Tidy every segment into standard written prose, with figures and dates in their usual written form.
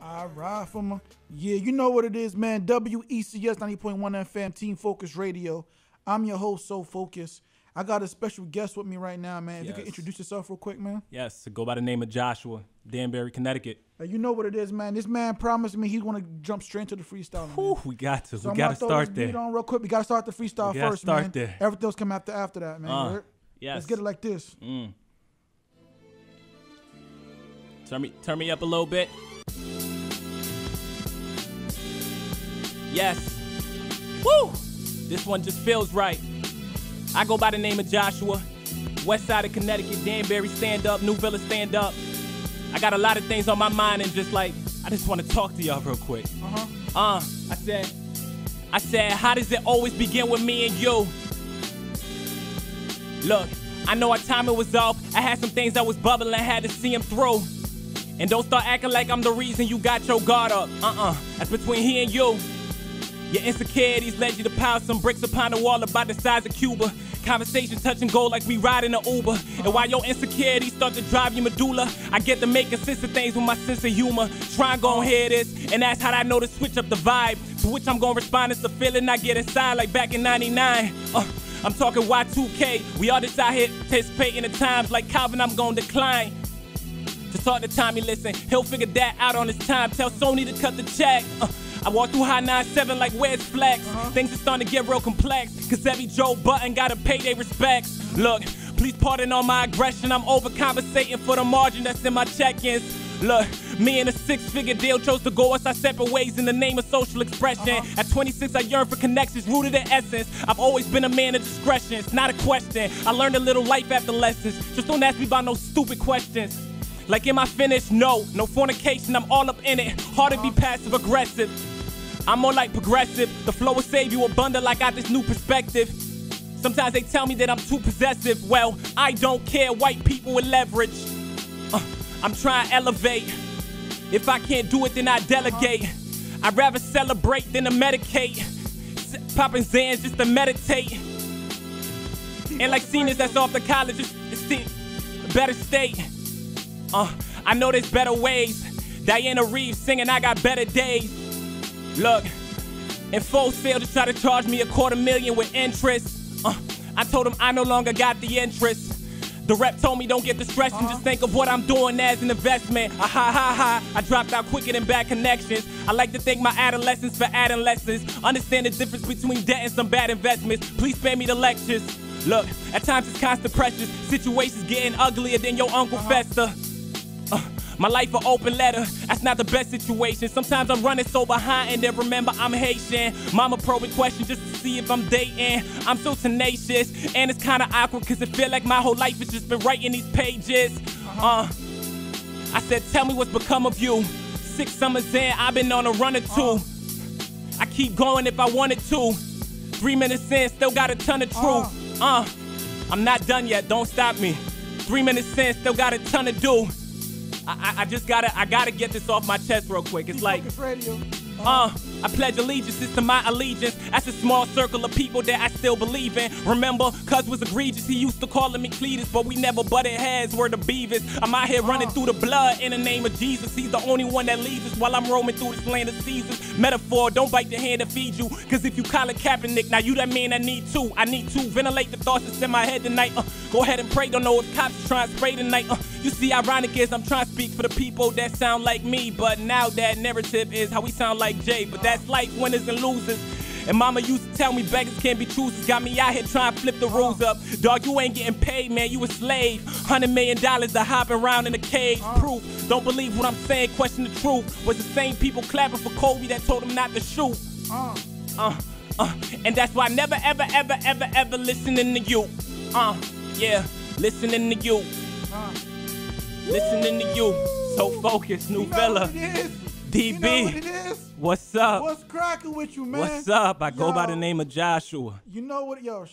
All right, from yeah, you know what it is, man. WECS 90.1 FM, Team Focus Radio. I'm your host, So Focus. I got a special guest with me right now, man. If you could introduce yourself real quick, man. Yes, go by the name of Joshua, Danbury, Connecticut. You know what it is, man. This man promised me he's going to jump straight into the freestyle. Whew, we got to. So we got to start there. On real quick. We got to start the freestyle first, man. There. Everything else come after that, man. Yes. Let's get it like this. Turn me up a little bit. Yes. Woo! This one just feels right. I go by the name of Joshua. West side of Connecticut, Danbury, stand up, New Villa, stand up. I got a lot of things on my mind and I just want to talk to y'all real quick. I said, how does it always begin with me and you? Look, I know our timing was off. I had some things that was bubbling, had to see them through. And don't start acting like I'm the reason you got your guard up. That's between he and you. Your insecurities led you to pile some bricks upon the wall about the size of Cuba. Conversation touch and go like we ride in an Uber. And while your insecurities start to drive your medulla, I get to making sense of things with my sense of humor. Try and go and hear this, and that's how I know to switch up the vibe. To which I'm gonna respond, it's the feeling I get inside like back in 99. I'm talking Y2K. We all just out here anticipating the times like Calvin, I'm gonna decline. To talk to Tommy, listen, he'll figure that out on his time. Tell Sony to cut the check. I walk through high 9-7 like where's flex. Things are starting to get real complex, cause every Joe Button gotta pay their respects. Look, please pardon all my aggression. I'm overcompensating for the margin that's in my check-ins. Look, me and a six-figure deal chose to go us our separate ways in the name of social expression. At 26, I yearn for connections rooted in essence. I've always been a man of discretion, it's not a question. I learned a little life after lessons. Just don't ask me about no stupid questions. Like, am I finished? No fornication, I'm all up in it. Hard to be passive aggressive. I'm more like progressive. The flow will save you a bundle, I got this new perspective. Sometimes they tell me that I'm too possessive. Well, I don't care, white people with leverage. I'm trying to elevate. If I can't do it, then I delegate. I'd rather celebrate than to medicate. Popping Zans just to meditate. And like seniors that's off to college, it's a better state. I know there's better ways. Diana Reeves singing I got better days. Look, and folks failed to try to charge me $250,000 with interest. I told them I no longer got the interest. The rep told me don't get distressed and just think of what I'm doing as an investment. I dropped out quicker than bad connections. I like to thank my adolescents for adding lessons. Understand the difference between debt and some bad investments. Please spare me the lectures. Look, at times it's constant pressures. Situations getting uglier than your Uncle Fester. My life an open letter, that's not the best situation. Sometimes I'm running so behind and then remember I'm Haitian. Mama probing questions just to see if I'm dating. I'm so tenacious and it's kinda awkward cause it feel like my whole life has just been writing these pages. I said tell me what's become of you. 6 summers in, I've been on a run or two. I keep going if I wanted to. 3 minutes in, still got a ton of truth. I'm not done yet, don't stop me. 3 minutes in, still got a ton to do. I gotta get this off my chest real quick. It's like, I pledge allegiance to my allegiance. That's a small circle of people that I still believe in. Remember, cuz was egregious, he used to calling me Cletus, but we never butted heads, were the Beavers. I'm out here running through the blood in the name of Jesus. He's the only one that leads us while I'm roaming through this land of Caesars. Metaphor, don't bite the hand that feeds you, cause if you call it Kaepernick, now you that man I need to ventilate the thoughts that's in my head tonight. Go ahead and pray, don't know if cops trying to spray tonight. You see, ironic is I'm trying to speak for the people that sound like me, but now that narrative is how we sound like Jay. But that's life, winners and losers. And mama used to tell me beggars can't be choosers. Got me out here trying to flip the rules up. Dog, you ain't getting paid, man, you a slave. $100 million to hop around in a cage. Proof, don't believe what I'm saying, question the truth. Was the same people clapping for Kobe that told him not to shoot. And that's why I never, ever, ever, ever, ever listening to you. Yeah, listening to you. Listening to you. So focused, New Villa. DB. What's up? What's cracking with you, man? What's up? I go by the name of Joshua. You know what? Yo,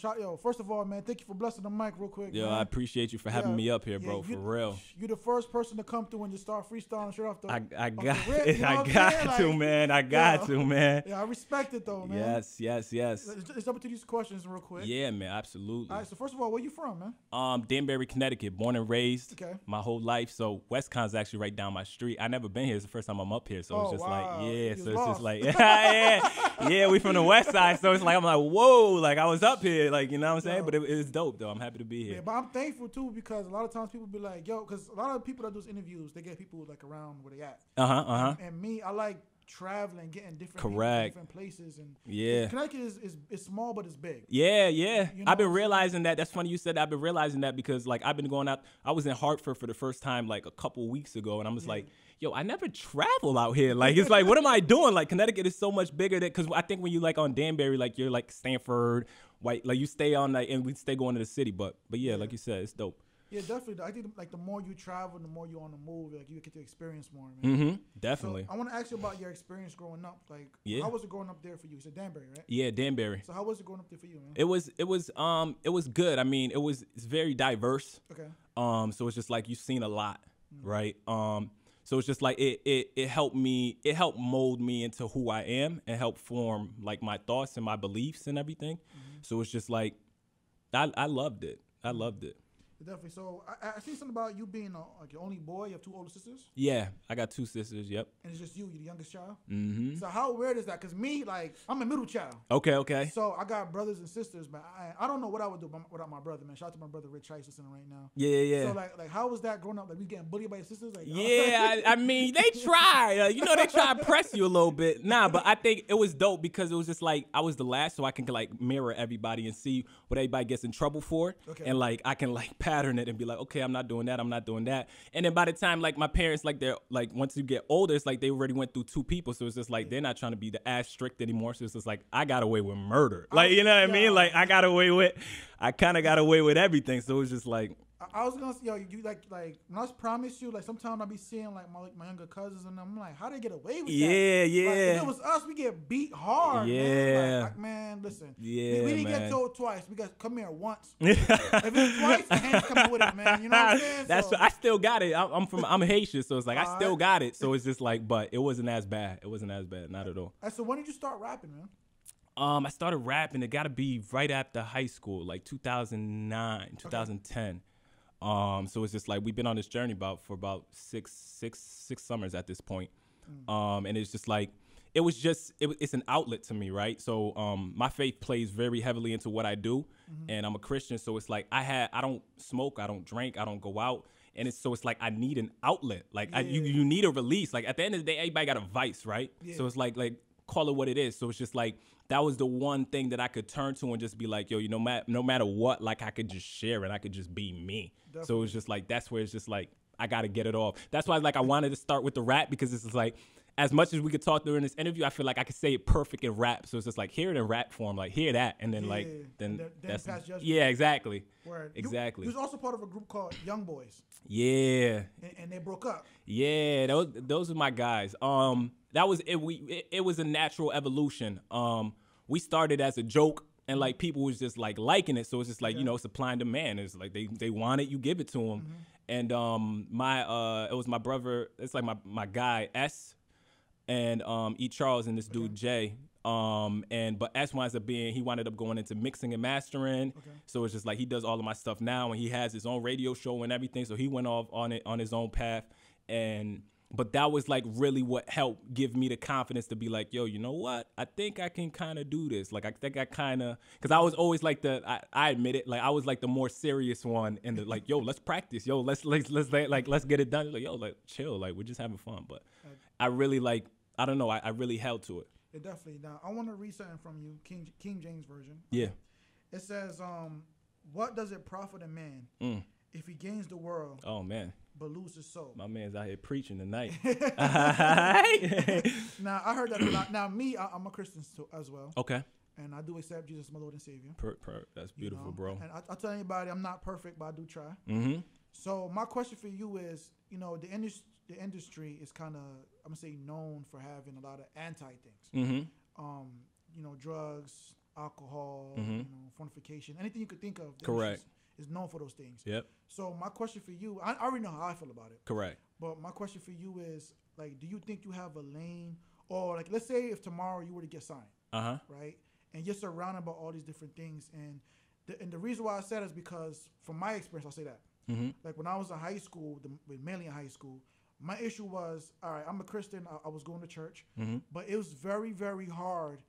first of all, man, thank you for blessing the mic real quick. Yo, man. I appreciate you for having me up here, bro, for real. You're the first person to come through and just start freestyling straight off the I got rip, I got to, man. I got to, man. Yeah, I respect it, though, man. Yes. Let's jump into these questions real quick. Yeah, man, absolutely. All right, so first of all, where you from, man? Danbury, Connecticut, born and raised my whole life. So WestConn's actually right down my street. I never been here. It's the first time I'm up here. So it's just like, so it's just like, yeah, we from the west side. So it's like, I'm like, whoa, like I was up here, like, you know what I'm saying? But it's dope, though. I'm happy to be here. Yeah, but I'm thankful, too, because a lot of times people be like, yo, because a lot of people that do interviews, they get people like around where they at. And me, I like traveling, getting different people, different places, and Connecticut is small, but it's big. Yeah. You know, I've been realizing that. That's funny you said that. I've been realizing that because like I've been going out. I was in Hartford for the first time like a couple weeks ago, and I'm just like, yo, I never travel out here. Like it's like, what am I doing? Like Connecticut is so much bigger because I think when you like on Danbury, like you're like Stanford, like you stay on like, and we stay going to the city. But yeah, like you said, it's dope. Yeah, definitely. I think like the more you travel, the more you're on the move, like you get to experience more, man. Definitely. So I want to ask you about your experience growing up. Like, how was it growing up there for you? You said Danbury, right? Yeah, Danbury. So how was it growing up there for you, man? It was good. I mean, it's very diverse. Okay. So it's just like you've seen a lot, right? So it's just like it helped mold me into who I am and help form like my thoughts and my beliefs and everything. So it's just like I loved it. Definitely. So I see something about you being like your only boy. You have two older sisters. Yeah, I got two sisters. Yep. And it's just you. You're the youngest child. So how weird is that? Cause me, like, I'm a middle child. Okay. So I got brothers and sisters, but I don't know what I would do without my brother, man. Shout out to my brother Rich Ice listening right now. Yeah. So like how was that growing up? Like we getting bullied by your sisters? Like, I mean they try. You know they try to press you a little bit. Nah, but I think it was dope because it was just like I was the last, so I can like mirror everybody and see what everybody gets in trouble for, and like I can like pattern it and be like, okay, I'm not doing that. And then by the time like my parents, like they're like, once you get older, it's like they already went through two people. So it's just like, they're not trying to be the ass strict anymore. So it's just like, I got away with murder. Like, you know what I mean? Like I kind of got away with everything. So it was just like, I was gonna say, yo, you like when I promise you, like sometimes I be seeing like my younger cousins and I'm like, how they get away with that? Yeah. Like, if it was us, we get beat hard. Yeah. Like, man, listen. Yeah, we didn't get told twice. We got come here once. If it's twice, the hands coming with it, man. You know what I'm saying? I still got it. I'm Haitian, so it's like I still got it. So it's just like, but it wasn't as bad. Not at all. So when did you start rapping, man? I started rapping. It got to be right after high school, like 2009, 2010. So it's just like we've been on this journey for about six summers at this point. And it's just like it's an outlet to me, right? So my faith plays very heavily into what I do, and I'm a Christian, so it's like I don't smoke, I don't drink, I don't go out, and it's like I need an outlet, like you need a release. Like at the end of the day, everybody got a vice, right? So it's like call it what it is. So it's just like that was the one thing that I could turn to and just be like, yo, no matter what, like I could just share it. I could just be me. Definitely. So it's just like, that's where it's just like, I got to get it off. That's why like I wanted to start with the rap, because it's just like, as much as we could talk during this interview, I feel like I could say it perfect in rap. So it's just like, hear it in rap form, like hear that. And then then that's, pass judgment. Yeah, exactly. Word. Exactly. You was also part of a group called Young Boys. Yeah. And they broke up. Yeah, those are my guys. That was it. It was a natural evolution. We started as a joke, and like people was just like liking it. So it's just like, supply and demand. It's like they want it, you give it to them. And it was my brother. It's like my guy S, and E Charles and this dude Jay. But S winds up he wound up going into mixing and mastering. So it's just like he does all of my stuff now, and he has his own radio show and everything. So he went off on his own path. But that was like really what helped give me the confidence to be like, yo, you know what? I think I can kind of do this. Like, I think I kind of, because I was always like I admit it, like I was like the more serious one, and like, yo, let's practice, yo, let's get it done. Like, yo, like chill, like we're just having fun. But I really I don't know, I really held to it. Yeah, definitely. Now I want to read something from you, King James version. Yeah. It says, what does it profit a man if he gains the world? Oh man. But lose his soul. My man's out here preaching tonight. Now, I heard that a lot. Now, me, I'm a Christian as well. Okay. And I do accept Jesus as my Lord and Savior. That's beautiful, bro. And I'll tell anybody I'm not perfect, but I do try. Mm-hmm. So my question for you is, the the industry is kind of, I'm gonna say, known for having a lot of anti things. You know, drugs, alcohol, you know, fornication, anything you could think of. Correct. Is known for those things. Yep. So my question for you, I already know how I feel about it. Correct. But my question for you is, like, do you think you have a lane, or like, let's say if tomorrow you were to get signed, right, and you're surrounded by all these different things, and the reason why I said it is because from my experience, I'll say that, like when I was in high school, mainly in high school, my issue was, all right, I'm a Christian, I was going to church, but it was very, very hard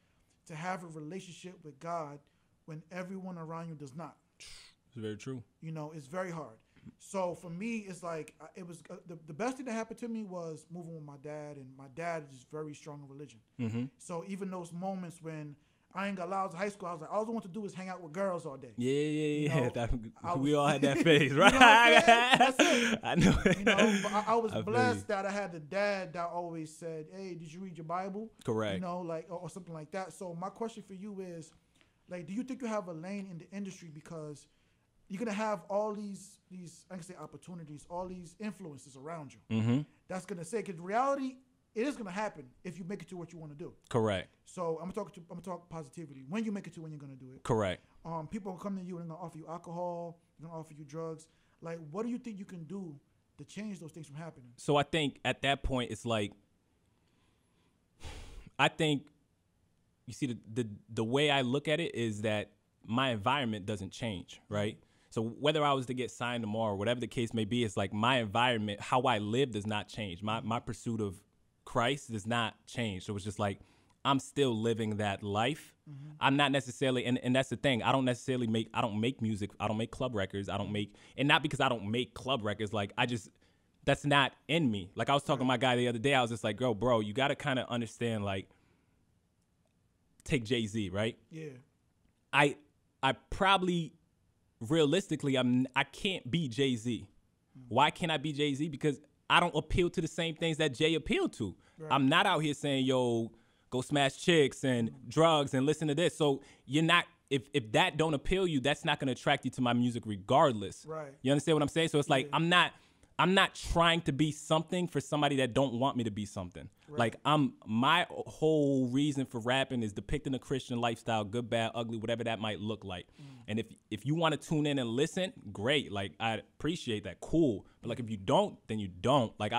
to have a relationship with God when everyone around you does not. It's very true. You know, it's very hard. So for me, it's like, it was the best thing that happened to me was moving with my dad, and my dad is very strong in religion. So even those moments when I ain't gonna lie, I was in high school, I was like, all I want to do is hang out with girls all day. Yeah. We all had that phase, right? You know that's it. I know. You know, but I was blessed that I had the dad that always said, hey, did you read your Bible? Correct. You know, like, or something like that. So my question for you is, like, do you think you have a lane in the industry, because you're gonna have all these I can say opportunities, all these influences around you. That's gonna say, because reality, it is gonna happen if you make it to what you want to do. Correct. So I'm gonna talk positivity. When you make it to when you're gonna do it. Correct. People will come to you and they're gonna offer you alcohol, they're gonna offer you drugs. Like, what do you think you can do to change those things from happening? So I think at that point, it's like, I think, you see, the way I look at it is that my environment doesn't change, right? So whether I was to get signed tomorrow, whatever the case may be, it's like my environment, how I live does not change. My pursuit of Christ does not change. So it's just like, I'm still living that life. I'm not necessarily, and that's the thing, I don't make music, I don't make club records, and not because I don't make club records, like, that's not in me. Like, I was talking to my guy the other day, I was just like, bro, you got to kind of understand, like, take Jay-Z, right? Yeah. I probably, realistically, I can't be Jay-Z. Why can't I be Jay-Z? Because I don't appeal to the same things that Jay appealed to. Right. I'm not out here saying, yo, go smash chicks and drugs and listen to this. So you're not, if that don't appeal you, that's not going to attract you to my music regardless. Right. You understand what I'm saying? So it's like, I'm not trying to be something for somebody that don't want me to be something. Right. Like, my whole reason for rapping is depicting a Christian lifestyle, good, bad, ugly, whatever that might look like. And if you want to tune in and listen, great. Like, I appreciate that. Cool. But like, if you don't, then you don't. Like,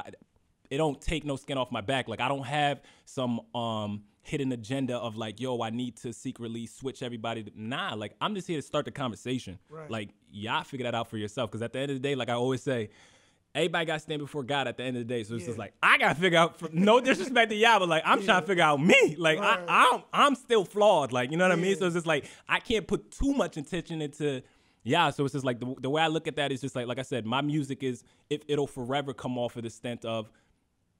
it don't take no skin off my back. Like, I don't have some hidden agenda of like, yo, I need to secretly switch everybody. Nah, like, I'm just here to start the conversation. Right. Like, y'all figure that out for yourself. Because at the end of the day, like I always say, everybody got to stand before God at the end of the day. So it's just like, I got to figure out, no disrespect to y'all, but like, I'm trying to figure out me. Like, I'm still flawed. Like, you know what I mean? So it's just like, I can't put too much intention into, so it's just like, the way I look at that is just like I said, my music is, it'll forever come off of the stent of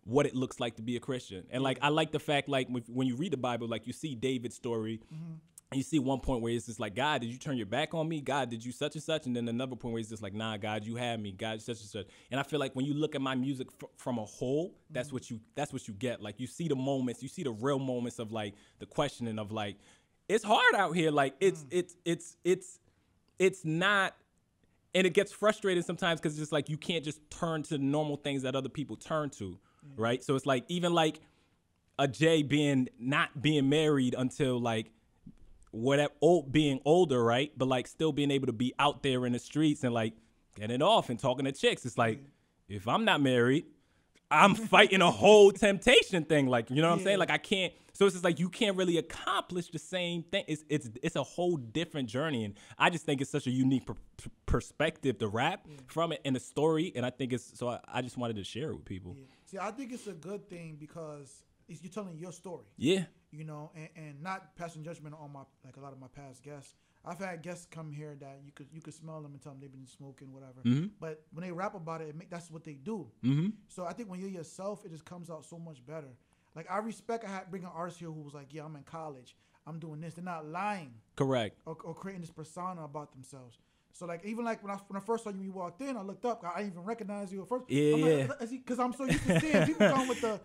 what it looks like to be a Christian. And like, I like the fact, like, when you read the Bible, like, you see David's story, and you see one point where it's just like, God, did you turn your back on me? God, did you such and such? And then another point where it's just like, nah, God, you had me. God, such and such. And I feel like when you look at my music from a whole, that's what you get. Like, you see the moments, you see the real moments of like the questioning of like, it's hard out here. Like, it's not, and it gets frustrating sometimes because it's just like, you can't just turn to normal things that other people turn to, right? So it's like, even like a Jay not being married until like, being older, right? But like, still being able to be out there in the streets and like getting it off and talking to chicks. It's like, if I'm not married, I'm fighting a whole temptation thing. Like, you know what I'm saying? Like, I can't. So it's just like, you can't really accomplish the same thing. It's a whole different journey, and I just think it's such a unique perspective to rap from it and the story. And I think I just wanted to share it with people. Yeah. See, I think it's a good thing because you're telling your story. Yeah. You know, and not passing judgment on a lot of my past guests. I've had guests come here that you could smell them and tell them they've been smoking, whatever. But when they rap about it, that's what they do. So I think when you're yourself, it just comes out so much better. Like, I bring an artist here who was like, yeah, I'm in college, I'm doing this. They're not lying. Correct. Or creating this persona about themselves. So like even like when I first saw you walked in, I looked up. I didn't even recognize you at first. Yeah, Because I'm so used to seeing people come with the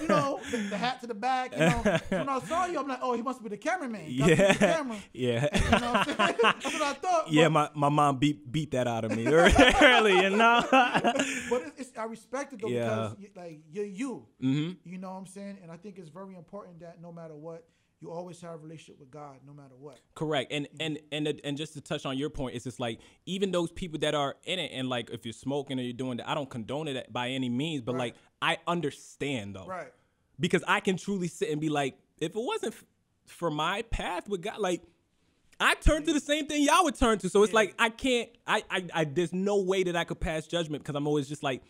you know the hat to the back. You know, so when I saw you, I'm like, oh, he must be the cameraman. Yeah, the camera. yeah. And, you know what I'm saying? That's what I thought. Yeah, my mom beat that out of me early, you know. But I respect it though because like you're you. Mm-hmm. You know what I'm saying? And I think it's very important that no matter what, you always have a relationship with God, no matter what. Correct. And just to touch on your point, it's just like even those people that are in it, and like if you're smoking or you're doing that, I don't condone it by any means, but like I understand though, right? Because I can truly sit and be like, if it wasn't for my path with God, like I turn to the same thing y'all would turn to. So it's like I can't. I there's no way that I could pass judgment because I'm always just like,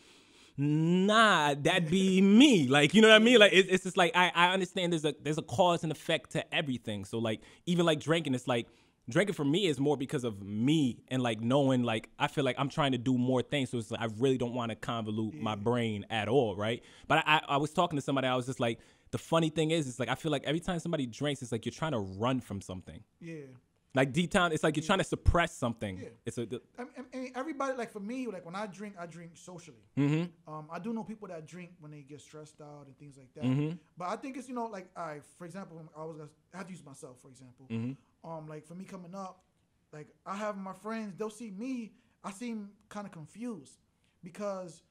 nah, that'd be me. Like, you know what I mean? Like, it's just like, I understand there's a cause and effect to everything. So like, even like drinking, it's like, drinking for me is more because of me and like knowing, like, I feel like I'm trying to do more things. So it's like, I really don't want to convolute my brain at all. Right. But I was talking to somebody, I was just like, the funny thing is, it's like, I feel like every time somebody drinks, it's like, you're trying to run from something. Yeah. Like deep down, it's like you're trying to suppress something. Yeah. It's I mean, everybody, like for me, like when I drink socially. I do know people that drink when they get stressed out and things like that. But I think it's, you know, like for example, I have to use myself, for example. Like for me coming up, like I have my friends, they'll see me, I seem kind of confused because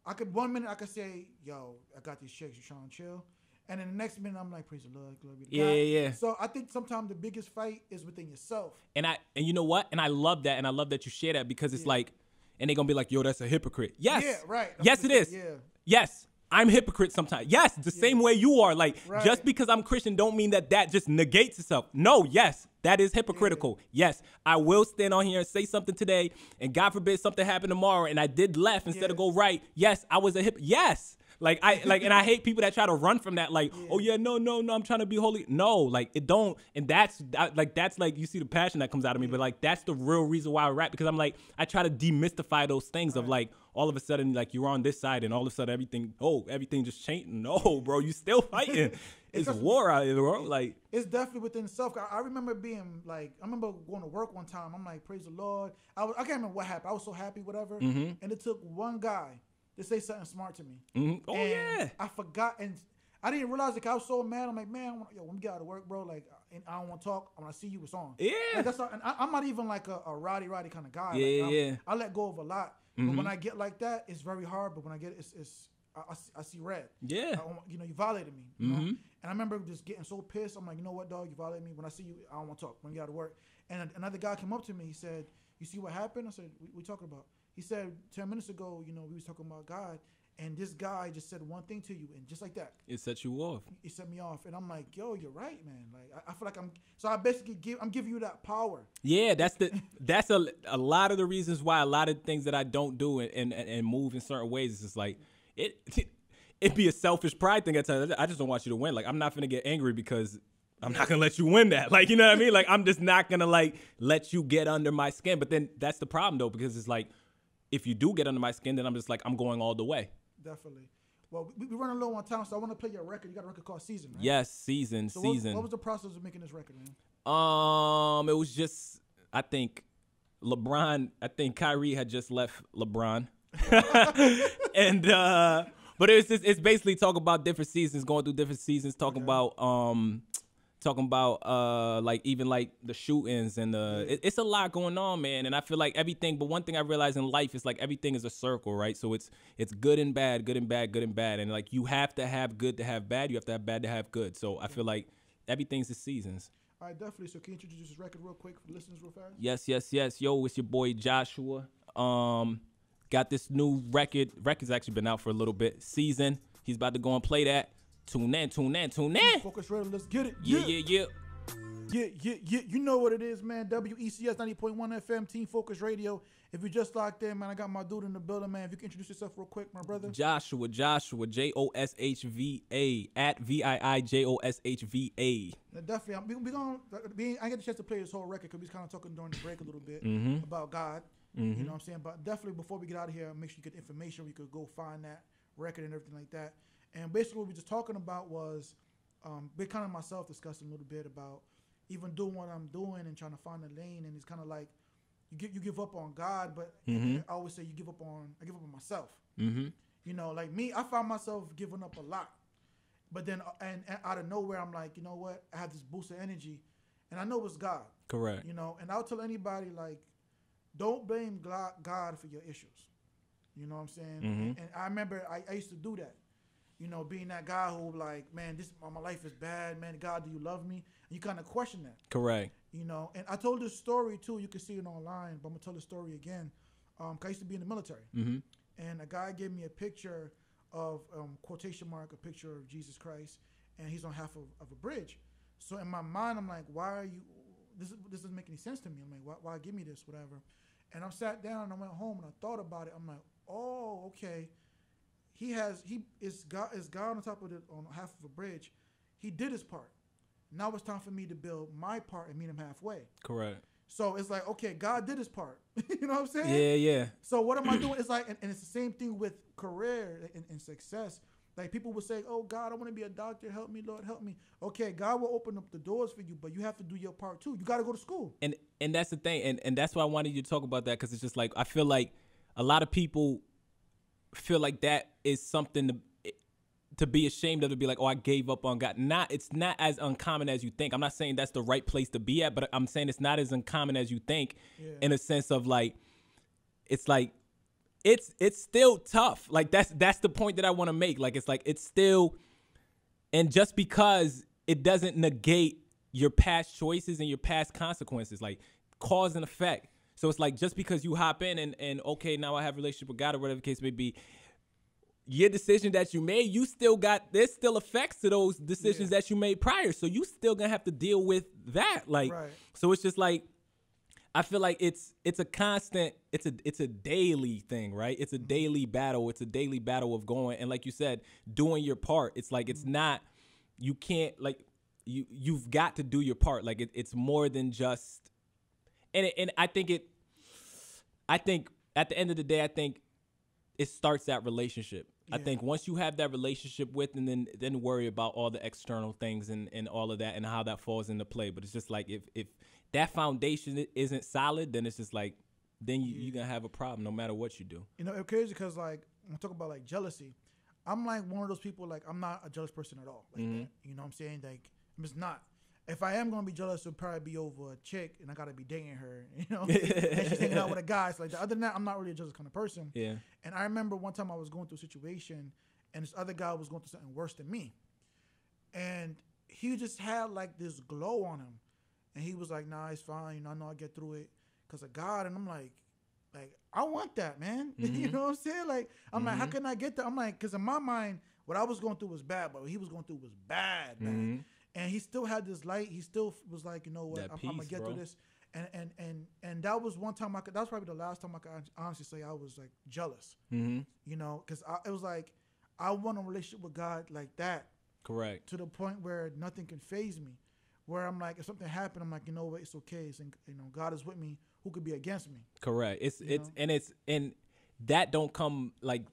1 minute I could say, yo, I got these chicks, you trying to chill? And then the next minute, I'm like, praise the Lord, glory to God. Yeah. So I think sometimes the biggest fight is within yourself. And you know what? And I love that. And I love that you share that because it's like, and they're going to be like, yo, that's a hypocrite. Yes. Yeah, right. Yes, it is. Yeah. Yes. I'm a hypocrite sometimes. Yes, the same way you are. Like, just because I'm Christian don't mean that just negates itself. No, yes, that is hypocritical. Yes, I will stand on here and say something today, and God forbid something happened tomorrow, and I did left instead of go right. Yes, I was a yes. Like and I hate people that try to run from that. Like, oh yeah, no, I'm trying to be holy. No, like it don't. And that's like you see the passion that comes out of me. But like that's the real reason why I rap, because I'm like I try to demystify those things of like all of a sudden like you're on this side and all of a sudden everything just changed. No, bro, you still fighting. It's war out here, bro. Like it's definitely within self. I remember being like, I remember going to work one time. I'm like, praise the Lord. I can't remember what happened. I was so happy, whatever. And it took one guy to say something smart to me. Oh, and yeah. I forgot, and I didn't realize, like, I was so mad. I'm like, man, when we get out of work, bro, like, and I don't want to talk. When I see you, it's on. Yeah. Like, that's all, and I'm not even, like, a rowdy kind of guy. Yeah, like, I let go of a lot. But when I get like that, it's very hard. But when I get it, I see red. Yeah. You know, you violated me. You know? And I remember just getting so pissed. I'm like, you know what, dog? You violated me. When I see you, I don't want to talk. When we get out of work. And another guy came up to me. He said, you see what happened? I said, we talking about? He said, 10 minutes ago, you know, we was talking about God. And this guy just said one thing to you, and just like that, it set you off. It set me off, and I'm like, "Yo, you're right, man." Like, I feel like I basically I'm giving you that power. Yeah, that's a lot of the reasons why a lot of things that I don't do and move in certain ways is just like it be a selfish pride thing at times. I just don't want you to win. Like I'm not gonna get angry because I'm not gonna let you win that. Like you know what I mean? Like I'm just not gonna like let you get under my skin. But then that's the problem though, because it's like if you do get under my skin, then I'm just like I'm going all the way. Definitely. Well, we running low on time, so I want to play your record. You got a record called Season, right? Yes, Season. So Season. What was the process of making this record, man? It was just, I think Kyrie had just left LeBron. And but it's basically talking about different seasons, going through different seasons, talking about like even like the shootings and it's a lot going on, man. And I feel like everything, but one thing I realize in life is like everything is a circle, right? So it's good and bad, good and bad, good and bad. And like you have to have good to have bad, you have to have bad to have good. So I feel like everything's the seasons. All right, definitely. So can you introduce this record real quick for the listeners real fast? Yes. Yo, it's your boy Joshua. Got this new record. Record's actually been out for a little bit. Season. He's about to go and play that. Tune in. Focus Radio, let's get it. Yeah. You know what it is, man. WECS 90.1 FM, Team Focus Radio. If you just locked in, man, I got my dude in the building, man. If you can introduce yourself real quick, my brother. Joshua, Joshva, at VIIJOSHVA. Definitely. I get the chance to play this whole record because we was kind of talking during the break a little bit about God. You know what I'm saying? But definitely before we get out of here, make sure you get information where you could go find that record and everything like that. And basically what we were just talking about was big kind of myself discussing a little bit about even doing what I'm doing and trying to find a lane. And it's kind of like, you give up on God, but I always say I give up on myself. You know, like me, I found myself giving up a lot, but then and out of nowhere, I'm like, you know what? I have this boost of energy, and I know it's God. Correct. You know, and I'll tell anybody, like, don't blame God for your issues. You know what I'm saying? And I remember I used to do that. You know, being that guy who like, man, my life is bad, man. God, do you love me? And you kind of question that. Correct. You know, and I told this story too. You can see it online, but I'm gonna tell the story again. 'Cause I used to be in the military, and a guy gave me a picture of quotation mark, a picture of Jesus Christ, and he's on half of a bridge. So in my mind, I'm like, why are you? This doesn't make any sense to me. I'm like, why give me this, whatever? And I sat down and I went home and I thought about it. I'm like, oh, okay. He is God on top of on half of a bridge. He did his part. Now it's time for me to build my part and meet him halfway. Correct. So it's like, okay, God did his part. You know what I'm saying? Yeah, yeah. So what am I doing? It's like, and it's the same thing with career and success. Like people would say, oh, God, I want to be a doctor. Help me, Lord, help me. Okay, God will open up the doors for you, but you have to do your part too. You got to go to school. And that's the thing. And that's why I wanted you to talk about that, because it's just like, I feel like a lot of people feel like that is something to be ashamed of, to be like, oh, I gave up on God. It's not as uncommon as you think. I'm not saying that's the right place to be at, but I'm saying it's not as uncommon as you think, in a sense of like, it's like, it's still tough. Like that's the point that I want to make. Like, it's like, it's still, and just because it doesn't negate your past choices and your past consequences, like cause and effect. So it's like, just because you hop in and okay, now I have a relationship with God or whatever the case may be, your decision that you made, there's still effects to those decisions that you made prior. So you still gonna have to deal with that. Like, so it's just like, I feel like it's a constant, it's a daily thing, right? It's a daily battle. It's a daily battle of going, and like you said, doing your part. It's like, it's not, you can't, like, you've got to do your part. Like it's more than just, and I think at the end of the day, I think it starts that relationship. I think once you have that relationship with, and then worry about all the external things and all of that and how that falls into play. But it's just like, if that foundation isn't solid, then it's just like, then you're going to have a problem no matter what you do. You know, it's crazy because, like, when I talk about, like, jealousy, I'm, like, one of those people, like, I'm not a jealous person at all. Like that. You know what I'm saying? Like, I'm just not. If I am going to be jealous, it'll probably be over a chick, and I got to be dating her, you know? And she's hanging out with a guy. So, like, other than that, I'm not really a jealous kind of person. Yeah. And I remember one time I was going through a situation, and this other guy was going through something worse than me. And he just had, like, this glow on him. And he was like, nah, it's fine. You know, I know I get through it because of God. And I'm like, I want that, man. You know what I'm saying? Like, I'm like, how can I get that? I'm like, because in my mind, what I was going through was bad, but what he was going through was bad, man. And he still had this light. He still was like, you know what, I'm going to get through this. And that was one time that was probably the last time I could honestly say I was, like, jealous. You know, because it was like, I want a relationship with God like that. Correct. To the point where nothing can faze me. Where I'm like, if something happened, I'm like, you know what, it's okay. It's, you know, God is with me. Who could be against me? Correct. And that don't come, like,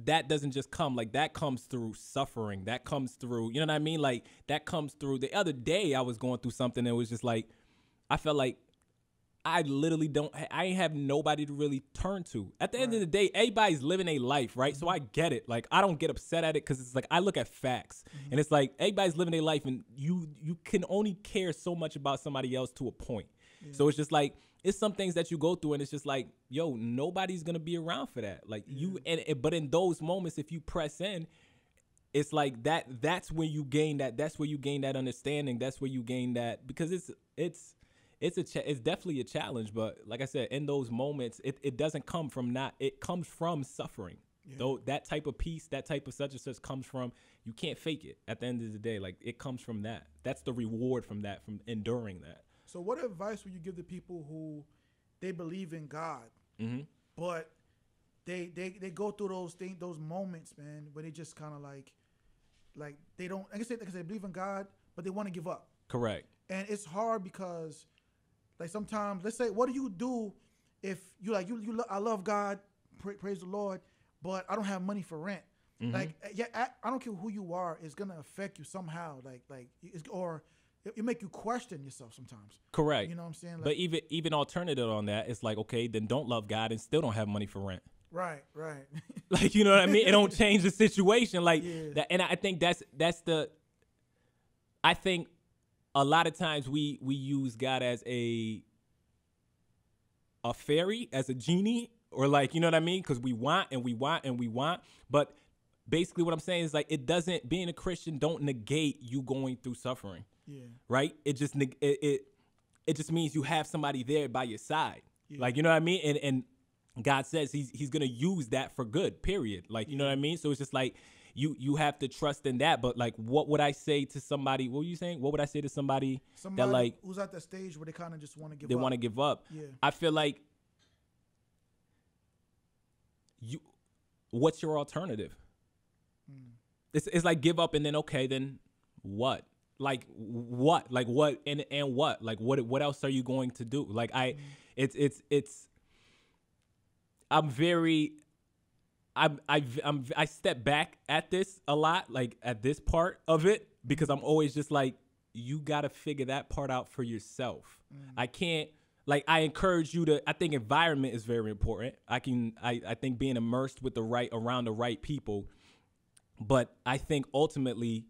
that doesn't just come, like, that comes through suffering. That comes through, you know what I mean? Like, that comes through. The other day I was going through something that was just like, I felt like I literally I ain't have nobody to really turn to. At the end of the day, everybody's living a life, right? So I get it. Like, I don't get upset at it because it's like, I look at facts. And it's like, everybody's living a life, and you can only care so much about somebody else to a point. So it's just like, it's some things that you go through, and it's just like, yo, nobody's going to be around for that. Like, but in those moments, if you press in, it's like that's where you gain that. That's where you gain that understanding. That's where you gain that, because it's definitely a challenge. But like I said, in those moments, it doesn't come from it comes from suffering. Though that type of peace, that type of such and such comes from, you can't fake it at the end of the day. Like, it comes from that. That's the reward from that, from enduring that. So what advice would you give the people who they believe in God, but they go through those moments, man, where they just kind of like they don't, like I said, they believe in God, but they want to give up. Correct. And it's hard because, like, sometimes, let's say, what do you do if you I love God, praise the Lord, but I don't have money for rent? Like, I don't care who you are, it's gonna affect you somehow. Or it make you question yourself sometimes. Correct. You know what I'm saying? Like, but even alternative on that, it's like, okay, then don't love God and still don't have money for rent. Right. Like, you know what I mean? It don't change the situation. Like Yeah. that, and I think I think a lot of times we use God as a fairy, as a genie, or like, you know what I mean? Because we want and we want and we want. But basically what I'm saying is like, it doesn't, being a Christian don't negate you going through suffering. Yeah. Right? It just means you have somebody there by your side. Yeah. Like, you know what I mean? And God says he's going to use that for good, period. Like, you know what I mean? So it's just like, you have to trust in that. But like, what would I say to somebody? What were you saying? What would I say to somebody that like, who's at that stage where they kind of just want to give up? They want to give up. Yeah. I feel like what's your alternative? It's like give up and then, okay, then what? Like what? Like what and what? Like what else are you going to do? Like I step back at this a lot, like at this part of it, because I'm always just like, you got to figure that part out for yourself. I can't, like, I encourage you to, I think environment is very important. I think being immersed with around the right people, but I think ultimately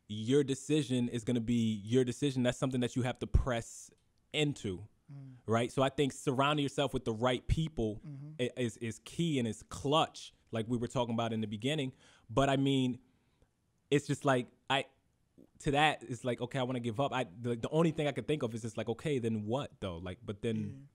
your decision is going to be your decision. That's something that you have to press into. Right. So I think surrounding yourself with the right people is key and is clutch, like we were talking about in the beginning. But I mean, it's just like to that it's like, okay, I want to give up. The only thing I could think of is just like, okay, then what though? Like, but then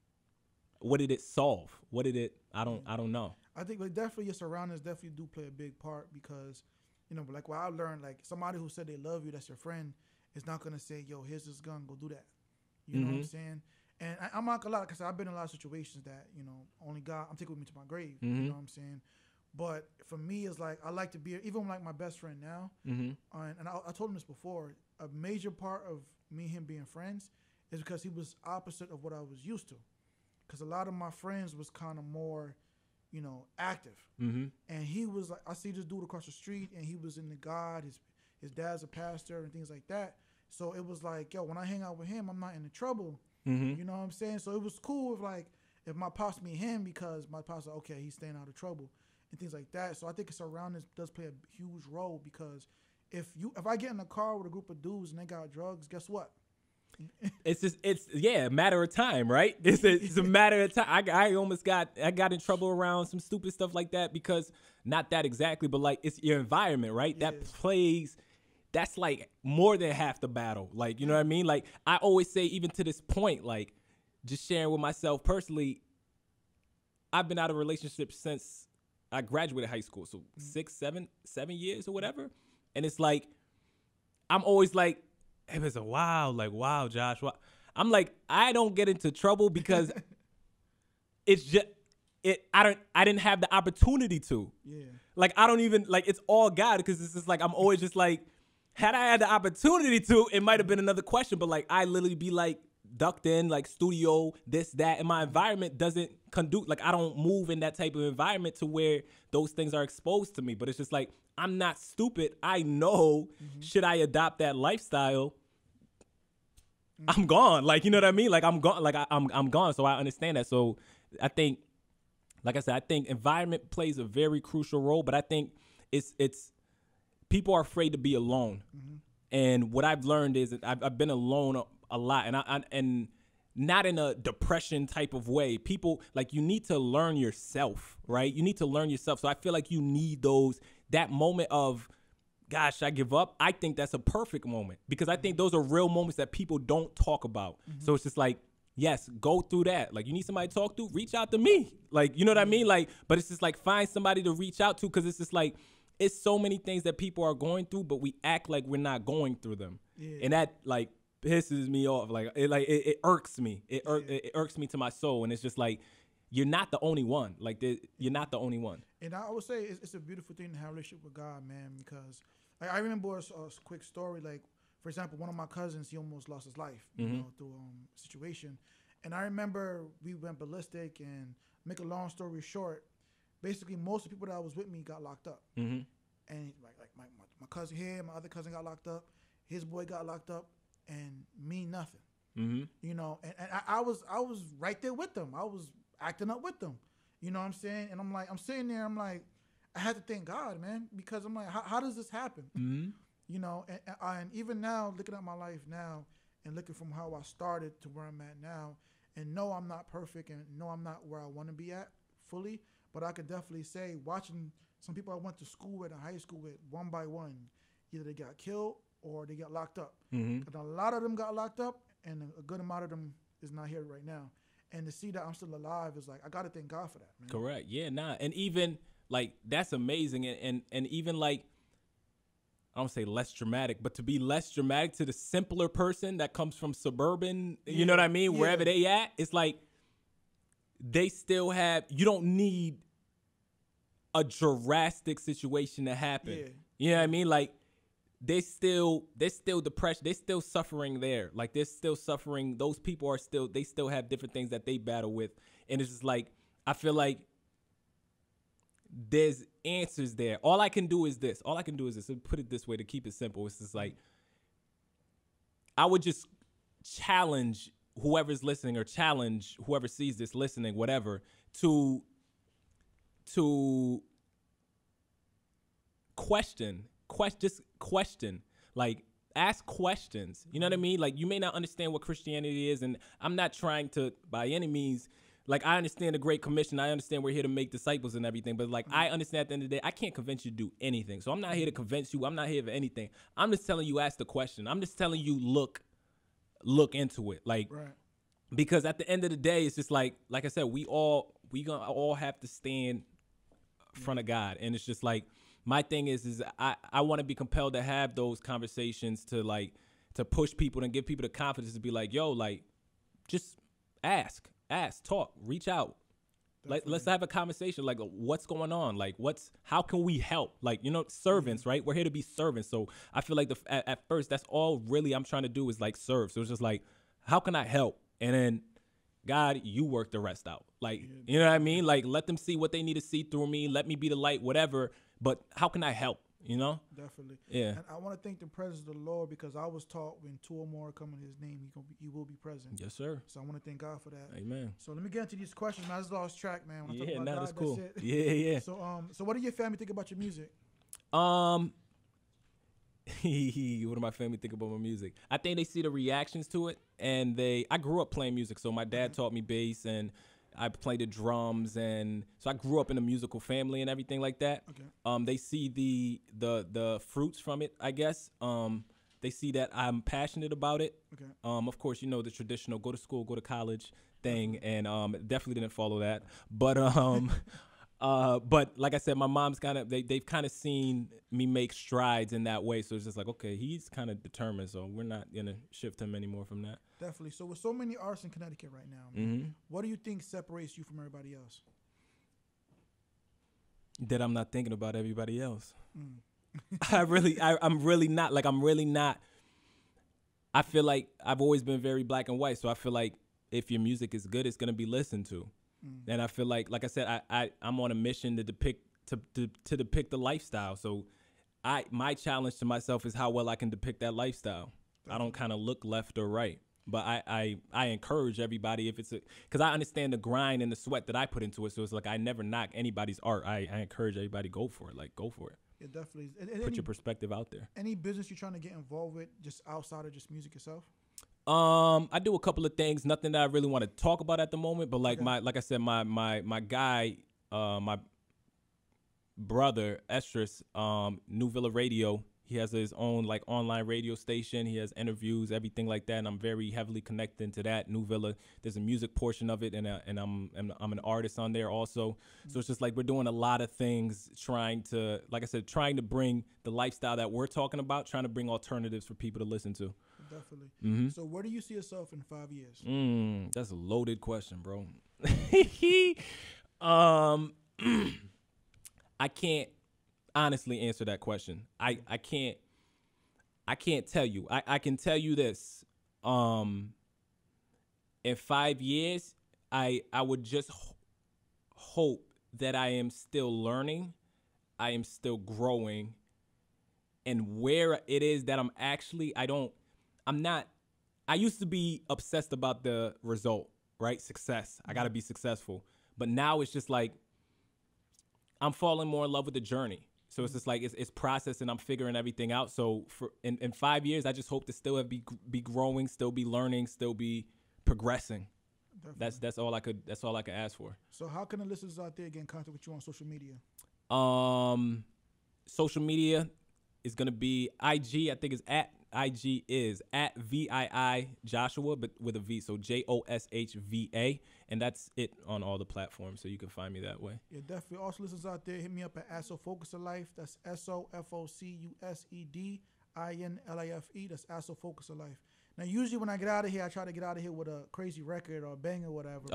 what did it solve? What did it? I don't know. I think like definitely your surroundings definitely do play a big part because, you know, like what I learned, like somebody who said they love you, that's your friend, is not gonna say, yo, here's this gun, go do that. You know what I'm saying? And I'm not gonna lie, because I've been in a lot of situations that, you know, only God, I'm taking with me to my grave. You know what I'm saying? But for me, it's like I like to be, even like my best friend now, and I told him this before, a major part of me and him being friends is because he was opposite of what I was used to. Because a lot of my friends was kind of more, you know, active. And he was like, I see this dude across the street, and he was into God. His dad's a pastor and things like that. So it was like, yo, when I hang out with him, I'm not into trouble. You know what I'm saying? So it was cool if my pops meet him, because my pops like, okay, he's staying out of trouble and things like that. So I think surroundings does play a huge role, because if I get in a car with a group of dudes and they got drugs, guess what? It's a matter of time, right? It's a matter of time. I got in trouble around some stupid stuff like that, because not that exactly, but like it's your environment, right? Yeah. That plays. That's like more than half the battle. Like, you know what I mean? Like I always say, even to this point, like just sharing with myself personally, I've been out of relationships since I graduated high school. So 7 years or whatever. And it's like, I'm always like, hey, it's a wow, Joshua. I'm like, I don't get into trouble because it's just, I didn't have the opportunity to. Yeah. Like, I don't even, like, it's all God, because it's just like, I'm always just like, had I had the opportunity to, it might have been another question, but like, I literally be like ducked in, like studio, this, that, and my environment doesn't conduce, like I don't move in that type of environment to where those things are exposed to me. But it's just like, I'm not stupid. I know, should I adopt that lifestyle, I'm gone. Like, you know what I mean? Like I'm gone. Like I'm gone. So I understand that. So I think, like I said, I think environment plays a very crucial role, but I think it's people are afraid to be alone. And what I've learned is that I've been alone a lot, and not in a depression type of way. People, like, you need to learn yourself, right? You need to learn yourself. So I feel like you need that moment of, gosh, I give up. I think that's a perfect moment, because I think those are real moments that people don't talk about. So it's just like, yes, go through that. Like, you need somebody to talk to, reach out to me. Like, you know what I mean? Like, but it's just like, find somebody to reach out to, because it's just like, it's so many things that people are going through, but we act like we're not going through them. And that like pisses me off. Like it irks me. It irks me to my soul. And it's just like, you're not the only one. Like, you're not the only one. And I would say it's a beautiful thing to have a relationship with God, man, because like, I remember a quick story. Like, for example, one of my cousins, he almost lost his life, you know, through a situation. And I remember we went ballistic, and make a long story short, basically most of the people that was with me got locked up. And like my cousin here, my other cousin got locked up. His boy got locked up. and mean nothing. Mm-hmm. You know, and I was right there with them. I was acting up with them. You know what I'm saying? And I'm sitting there, I'm like, I had to thank God, man, because I'm like, how does this happen? Mm-hmm. You know, and even now, looking at my life now and looking from how I started to where I'm at now, and no, I'm not perfect, and no, I'm not where I want to be at fully, but I could definitely say, watching some people I went to school with, in high school with, one by one, either they got killed or they got locked up. Mm-hmm. And a lot of them got locked up, and a good amount of them is not here right now. And to see that I'm still alive is like, I got to thank God for that, man. Correct. Yeah, nah. And even, like, that's amazing. And even, like, I don't say less dramatic, but to be less dramatic to the simpler person that comes from suburban, you know what I mean? Wherever they at, it's like they still have, you don't need a drastic situation to happen. Yeah. You know what I mean? Like, they're still depressed. They're still suffering there. Like, they're still suffering. Those people they still have different things that they battle with. And it's just like, I feel like there's answers there. All I can do is this. So put it this way to keep it simple. It's just like, I would just challenge whoever's listening, or challenge whoever sees this listening, whatever, to question. Like, ask questions. You know what I mean? Like, you may not understand what Christianity is, and I'm not trying to, by any means, like, I understand the Great Commission. I understand we're here to make disciples and everything. But, like, I understand at the end of the day, I can't convince you to do anything. So I'm not here to convince you. I'm not here for anything. I'm just telling you, ask the question. I'm just telling you, look into it. Like, Right. Because at the end of the day, it's just like I said, we gonna all have to stand in front of God. And it's just like, my thing is I want to be compelled to have those conversations to push people and give people the confidence to be like, yo, like, just ask, talk, reach out. Like, let's have a conversation. Like, what's going on? Like, how can we help? Like, servants, right? We're here to be servants. So I feel like at first, that's all really I'm trying to do is, like, serve. So it's just like, how can I help? And then, God, you work the rest out. Like, you know what I mean? Like, let them see what they need to see through me. Let me be the light, whatever. But how can I help? Definitely. Yeah. And I want to thank the presence of the Lord, because I was taught when two or more come in His name, He will be present. Yes, sir. So I want to thank God for that. Amen. So let me get into these questions, man. I just lost track, man. When I talk Yeah, about no, God, that's cool. it. Yeah. So what do your family think about your music? What do my family think about my music? I think they see the reactions to it, and I grew up playing music. So my dad taught me bass, and I played the drums, and so I grew up in a musical family and everything like that. Okay. They see the fruits from it, I guess. They see that I'm passionate about it. Okay. Of course, the traditional go to school, go to college thing, and definitely didn't follow that. But but like I said, my mom's they've kind of seen me make strides in that way. So it's just like, okay, he's kind of determined. So we're not gonna shift him anymore from that. Definitely. So with so many artists in Connecticut right now, man, what do you think separates you from everybody else? That I'm not thinking about everybody else. I'm really not. Like, I'm really not. I feel like I've always been very black and white. So I feel like if your music is good, it's gonna be listened to. And I feel like I said, I'm on a mission to depict the lifestyle. So my challenge to myself is how well I can depict that lifestyle. I don't kind of look left or right, but I encourage everybody, if it's because I understand the grind and the sweat that I put into it. So it's like, I never knock anybody's art. I encourage everybody, go for it. Like, go for it. Yeah, definitely. Put your perspective out there. Any business you're trying to get involved with just outside of just music itself? I do a couple of things, nothing that I really want to talk about at the moment, but like like I said, my guy, my brother, Estrus, New Villa Radio, he has his own like online radio station. He has interviews, everything like that. And I'm very heavily connected into that. New Villa, there's a music portion of it. And I'm an artist on there also. So it's just like, we're doing a lot of things trying to, like I said, trying to bring the lifestyle that we're talking about, trying to bring alternatives for people to listen to. Definitely. So where do you see yourself in 5 years? That's a loaded question, bro. I can't honestly answer that question. I can't tell you. I can tell you this. In 5 years, I would just hope that I am still learning, I am still growing, and where it is that I'm actually, I used to be obsessed about the result, right? Success. I got to be successful. But now it's just like I'm falling more in love with the journey. So it's just like it's process and I'm figuring everything out. So in 5 years, I just hope to still be growing, still be learning, still be progressing. Definitely. That's all I could ask for. So how can the listeners out there get in contact with you on social media? Social media is gonna be IG. I think it's IG is at VII Joshua, but with a V. So JOSHVA, and that's it on all the platforms. So you can find me that way. Yeah, definitely. Also, listeners out there, hit me up at SOFocusOfLife. That's SOFocusOfLife. That's SOFocusOfLife. Now, usually when I get out of here, I try to get out of here with a crazy record or a bang or whatever.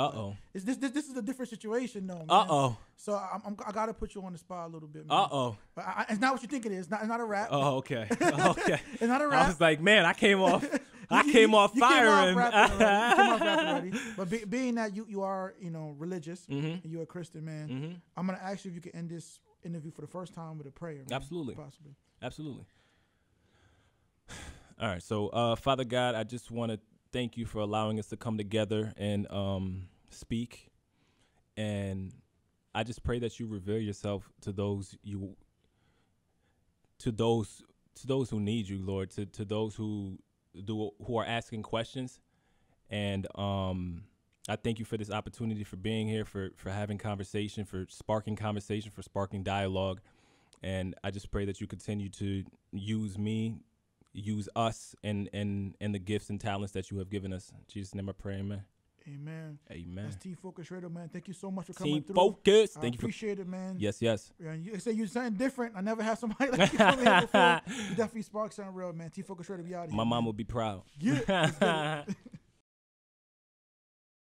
This is a different situation, though, man. So I got to put you on the spot a little bit, man. But it's not what you think it is. It's not a rap. Oh, okay. Okay. It's not a rap. I was like, man, I came off firing. You came off rapping already. But being that you are, religious, and you're a Christian, man, I'm going to ask you if you can end this interview for the first time with a prayer, man. Absolutely. Possibly. Absolutely. All right, so Father God, I just want to thank you for allowing us to come together and speak, and I just pray that you reveal yourself to those who need you, Lord, to those who are asking questions, and I thank you for this opportunity, for being here, for having conversation, for sparking dialogue, and I just pray that you continue to use me. Use us and the gifts and talents that you have given us. In Jesus' name I pray, amen. Amen. Amen. That's Team Focus Radio, man. Thank you so much for coming through. Team Focus. I appreciate it, man. Yes, yes. You say you're something different. I never had somebody like you come here before. You definitely sparked something real, man. Team Focus Radio, we out here. My mom will be proud. Yeah.